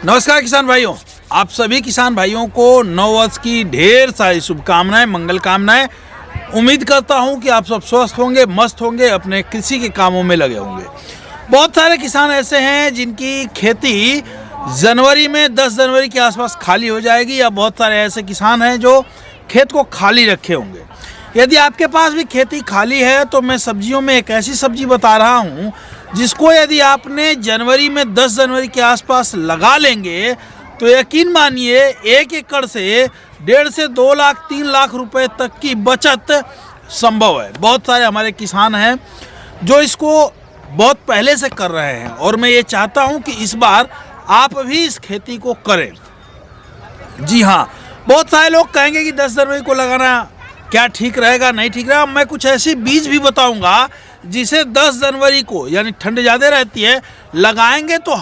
नमस्कार किसान भाइयों, आप सभी किसान भाइयों को नववर्ष की ढेर सारी शुभकामनाएं, मंगल कामनाएं। उम्मीद करता हूं कि आप सब स्वस्थ होंगे, मस्त होंगे, अपने कृषि के कामों में लगे होंगे। बहुत सारे किसान ऐसे हैं जिनकी खेती जनवरी में 10 जनवरी के आसपास खाली हो जाएगी, या बहुत सारे ऐसे किसान हैं जो खेत को खाली रखे होंगे। यदि आपके पास भी खेती खाली है तो मैं सब्जियों में एक ऐसी सब्जी बता रहा हूं जिसको यदि आपने जनवरी में 10 जनवरी के आसपास लगा लेंगे तो यकीन मानिए 1 एकड़ से 1.5 से 2 लाख 3 लाख रुपए तक की बचत संभव है। बहुत सारे हमारे किसान हैं जो इसको बहुत पहले से कर रहे हैं और मैं ये चाहता हूं कि इस बार आप भी इस खेती को करें। जी हाँ, बहुत सारे लोग कहेंगे कि 10 जनवरी को लगाना क्या ठीक रहेगा, नहीं ठीक रहेगा। मैं कुछ ऐसी बीज भी बताऊंगा जिसे 10 जनवरी को, यानी ठंड ज़्यादा रहती है, लगाएंगे तो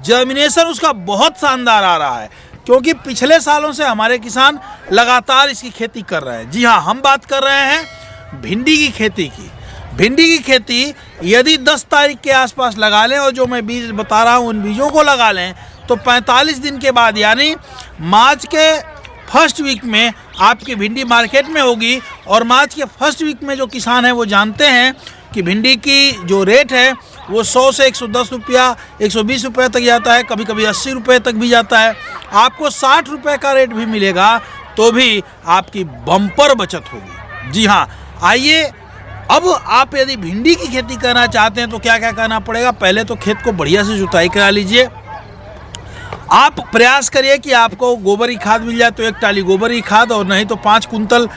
जर्मिनेशन उसका बहुत शानदार आ रहा है, क्योंकि पिछले सालों से हमारे किसान लगातार इसकी खेती कर रहे हैं। जी हाँ, हम बात कर रहे हैं भिंडी की खेती की। भिंडी की खेती यदि 10 तारीख के आसपास लगा लें और जो मैं बीज बता रहा हूँ उन बीजों को लगा लें तो 45 दिन के बाद यानी मार्च के फर्स्ट वीक में आपकी भिंडी मार्केट में होगी। और मार्च के फर्स्ट वीक में जो किसान हैं वो जानते हैं कि भिंडी की जो रेट है वो 100 से 110 रुपया, 120 रुपये तक जाता है, कभी कभी 80 रुपये तक भी जाता है। आपको 60 रुपये का रेट भी मिलेगा तो भी आपकी बम्पर बचत होगी। जी हाँ, आइए अब आप यदि भिंडी की खेती करना चाहते हैं तो क्या क्या करना पड़ेगा। पहले तो खेत को बढ़िया से जुताई करा लीजिए। आप प्रयास करिए कि आपको गोबर की खाद मिल जाए तो 1 टाली गोबर की खाद, और नहीं तो 5 कुंतल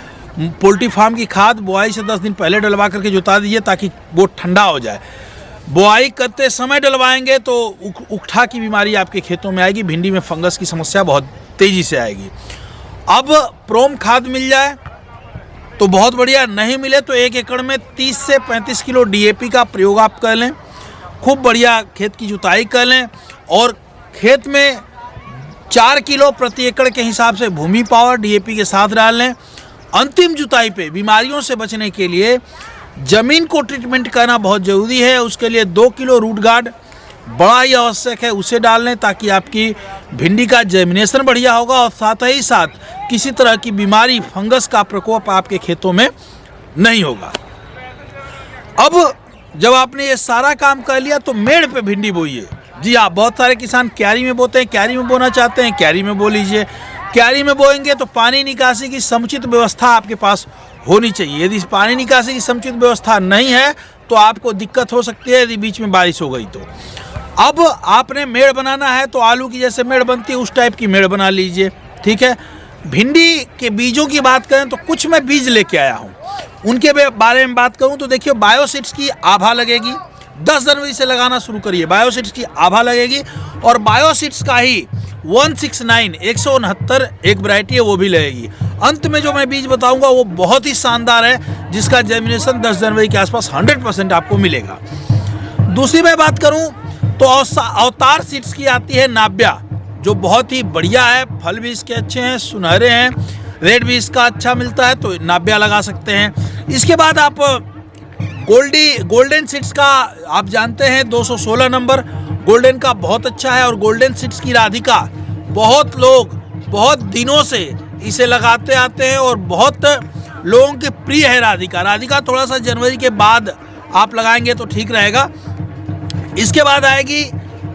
पोल्ट्री फार्म की खाद बुआई से 10 दिन पहले डलवा करके जुता दीजिए ताकि वो ठंडा हो जाए। बुआई करते समय डलवाएंगे तो उकठा की बीमारी आपके खेतों में आएगी, भिंडी में फंगस की समस्या बहुत तेज़ी से आएगी। अब प्रोम खाद मिल जाए तो बहुत बढ़िया, नहीं मिले तो 1 एकड़ में 30 से 35 किलो DAP का प्रयोग आप कर लें। खूब बढ़िया खेत की जुताई कर लें और खेत में 4 किलो प्रति एकड़ के हिसाब से भूमि पावर DAP के साथ डाल लें। अंतिम जुताई पे बीमारियों से बचने के लिए ज़मीन को ट्रीटमेंट करना बहुत ज़रूरी है। उसके लिए 2 किलो रूट गार्ड बड़ा ही आवश्यक है, उसे डाल लें ताकि आपकी भिंडी का जर्मिनेशन बढ़िया होगा और साथ ही साथ किसी तरह की बीमारी, फंगस का प्रकोप आपके खेतों में नहीं होगा। अब जब आपने ये सारा काम कर लिया तो मेड़ पे भिंडी बोइए। जी हाँ, बहुत सारे किसान क्यारी में बोते हैं, क्यारी में बोना चाहते हैं, क्यारी में बो लीजिए। क्यारी में बोएंगे तो पानी निकासी की समुचित व्यवस्था आपके पास होनी चाहिए। यदि पानी निकासी की समुचित व्यवस्था नहीं है तो आपको दिक्कत हो सकती है यदि बीच में बारिश हो गई तो। अब आपने मेड़ बनाना है तो आलू की जैसे मेड़ बनती है उस टाइप की मेड़ बना लीजिए, ठीक है। भिंडी के बीजों की बात करें तो कुछ मैं बीज लेके आया हूँ, उनके बारे में बात करूँ तो देखिए, बायोसीड्स की आभा लगेगी। 10 जनवरी से लगाना शुरू करिए, बायोसीड्स की आभा लगेगी। और बायोसीड्स का ही 169 169 एक वैरायटी है, वो भी लगेगी। अंत में जो मैं बीज बताऊंगा वो बहुत ही शानदार है, जिसका जर्मिनेशन 10 जनवरी के आसपास 100% आपको मिलेगा। दूसरी मैं बात करूं तो अवतार सीड्स की आती है नाब्या, जो बहुत ही बढ़िया है। फल भी इसके अच्छे हैं, सुनहरे हैं, रेट भी इसका अच्छा मिलता है, तो नाब्या लगा सकते हैं। इसके बाद आप गोल्डन सीड्स का आप जानते हैं 216 नंबर गोल्डन का बहुत अच्छा है। और गोल्डन सीड्स की राधिका बहुत लोग बहुत दिनों से इसे लगाते आते हैं और बहुत लोगों के प्रिय है राधिका। थोड़ा सा जनवरी के बाद आप लगाएंगे तो ठीक रहेगा। इसके बाद आएगी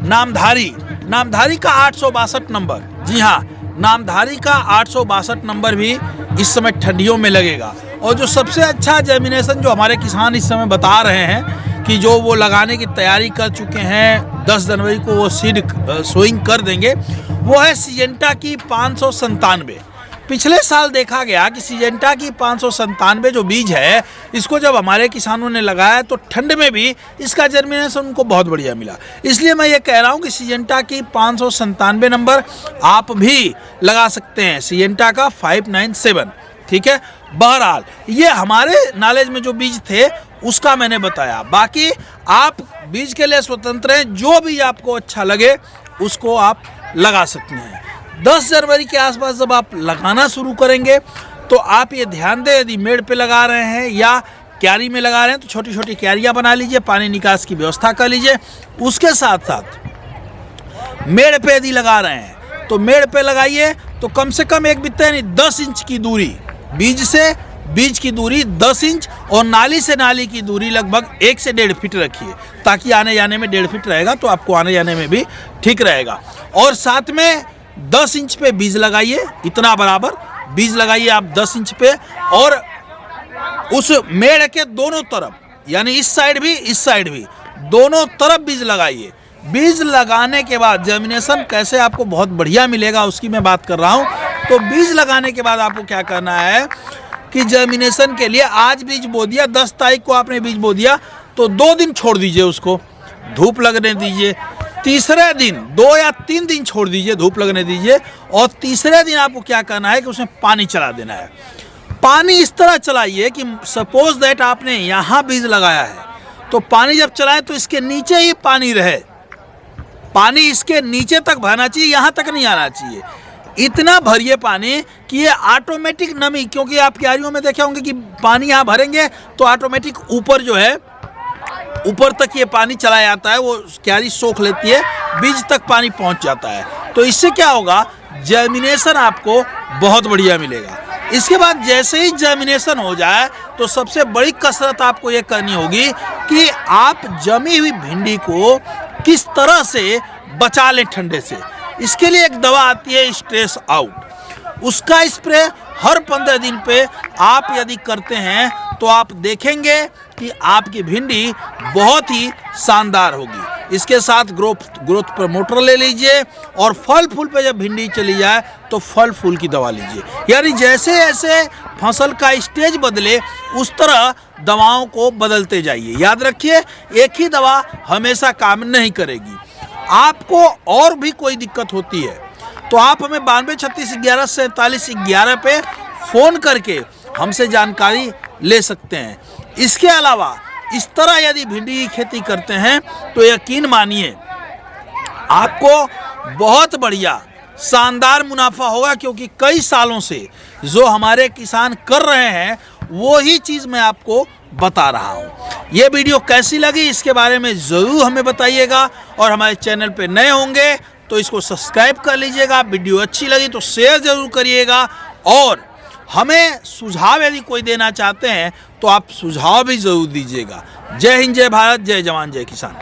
नामधारी का 862 नंबर। जी हाँ, नामधारी का 862 नंबर भी इस समय ठंडियों में लगेगा। और जो सबसे अच्छा जर्मिनेशन जो हमारे किसान इस समय बता रहे हैं कि जो वो लगाने की तैयारी कर चुके हैं, 10 जनवरी को वो सीड सोइंग कर देंगे, वो है सिजेंटा की 597। पिछले साल देखा गया कि सिजेंटा की 597 जो बीज है, इसको जब हमारे किसानों ने लगाया तो ठंड में भी इसका जर्मिनेशन उनको बहुत बढ़िया मिला। इसलिए मैं ये कह रहा हूँ कि सिजेंटा की 597 नंबर आप भी लगा सकते हैं, सिजेंटा का 597, ठीक है। बहरहाल ये हमारे नॉलेज में जो बीज थे उसका मैंने बताया, बाकी आप बीज के लिए स्वतंत्र हैं, जो भी आपको अच्छा लगे उसको आप लगा सकते हैं। 10 जनवरी के आसपास जब आप लगाना शुरू करेंगे तो आप ये ध्यान दें, यदि मेड़ पे लगा रहे हैं या क्यारी में लगा रहे हैं तो छोटी छोटी क्यारियाँ बना लीजिए, पानी निकास की व्यवस्था कर लीजिए। उसके साथ साथ मेड़ पे यदि लगा रहे हैं तो मेड़ पे लगाइए तो कम से कम एक बित्ते यानी 10 इंच की दूरी, बीज से बीज की दूरी 10 इंच और नाली से नाली की दूरी लगभग 1 से 1.5 फीट रखिए, ताकि आने जाने में 1.5 फीट रहेगा तो आपको आने जाने में भी ठीक रहेगा। और साथ में 10 इंच पे बीज लगाइए, इतना बराबर बीज लगाइए आप 10 इंच पे, और उस मेड़ के दोनों तरफ यानी इस साइड भी इस साइड भी दोनों तरफ बीज लगाइए। बीज लगाने के बाद जर्मिनेशन कैसे आपको बहुत बढ़िया मिलेगा उसकी मैं बात कर रहा हूँ। तो बीज लगाने के बाद आपको क्या करना है कि जर्मिनेशन के लिए आज बीज बो दिया, 10 तारीख को आपने बीज बो दिया तो 2 दिन छोड़ दीजिए, उसको धूप लगने दीजिए। तीसरे दिन 2 या 3 दिन छोड़ दीजिए, धूप लगने दीजिए, और तीसरे दिन आपको क्या करना है कि उसमें पानी चला देना है। पानी इस तरह चलाइए कि सपोज दैट आपने यहाँ बीज लगाया है तो पानी जब चलाए तो इसके नीचे ही पानी रहे, पानी इसके नीचे तक बहना चाहिए, यहाँ तक नहीं आना चाहिए। इतना भरिए पानी कि ये ऑटोमेटिक नमी, क्योंकि आप क्यारियों में देखे होंगे कि पानी यहाँ भरेंगे तो ऑटोमेटिक ऊपर जो है ऊपर तक ये पानी चला जाता है, वो क्यारी सोख लेती है, बीज तक पानी पहुँच जाता है। तो इससे क्या होगा, जर्मिनेशन आपको बहुत बढ़िया मिलेगा। इसके बाद जैसे ही जर्मिनेशन हो जाए तो सबसे बड़ी कसरत आपको ये करनी होगी कि आप जमी हुई भिंडी को किस तरह से बचा लें ठंडे से। इसके लिए एक दवा आती है स्ट्रेस आउट, उसका स्प्रे हर 15 दिन पे आप यदि करते हैं तो आप देखेंगे कि आपकी भिंडी बहुत ही शानदार होगी। इसके साथ ग्रोथ प्रमोटर ले लीजिए, और फल फूल पे जब भिंडी चली जाए तो फल फूल की दवा लीजिए। यानी जैसे जैसे फसल का स्टेज बदले उस तरह दवाओं को बदलते जाइए। याद रखिए, एक ही दवा हमेशा काम नहीं करेगी। आपको और भी कोई दिक्कत होती है तो आप हमें 92 36 11 47 11 पे फ़ोन करके हमसे जानकारी ले सकते हैं। इसके अलावा इस तरह यदि भिंडी की खेती करते हैं तो यकीन मानिए आपको बहुत बढ़िया शानदार मुनाफा होगा, क्योंकि कई सालों से जो हमारे किसान कर रहे हैं वो ही चीज़ मैं आपको बता रहा हूँ। ये वीडियो कैसी लगी इसके बारे में ज़रूर हमें बताइएगा, और हमारे चैनल पे नए होंगे तो इसको सब्सक्राइब कर लीजिएगा। वीडियो अच्छी लगी तो शेयर ज़रूर करिएगा, और हमें सुझाव यदि कोई देना चाहते हैं तो आप सुझाव भी ज़रूर दीजिएगा। जय हिंद, जय भारत, जय जवान, जय किसान।